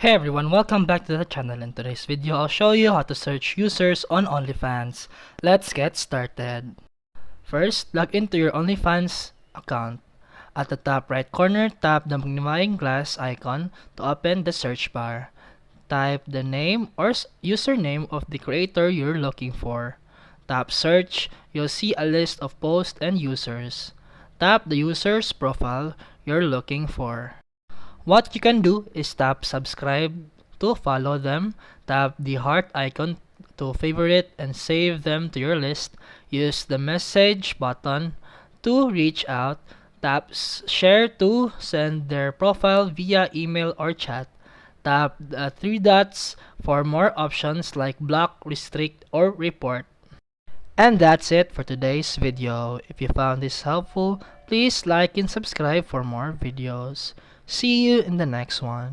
Hey everyone, welcome back to the channel. In today's video, I'll show you how to search users on Onlyfans. Let's get started. First, log into your Onlyfans account. At the top right corner, tap the magnifying glass icon to open the search bar. Type the name or username of the creator you're looking for. Tap search, you'll see a list of posts and users. Tap the user's profile you're looking for. What you can do is tap subscribe to follow them, tap the heart icon to favorite and save them to your list, use the message button to reach out, tap share to send their profile via email or chat, tap the three dots for more options like block, restrict, or report. And that's it for today's video. If you found this helpful, please like and subscribe for more videos. See you in the next one.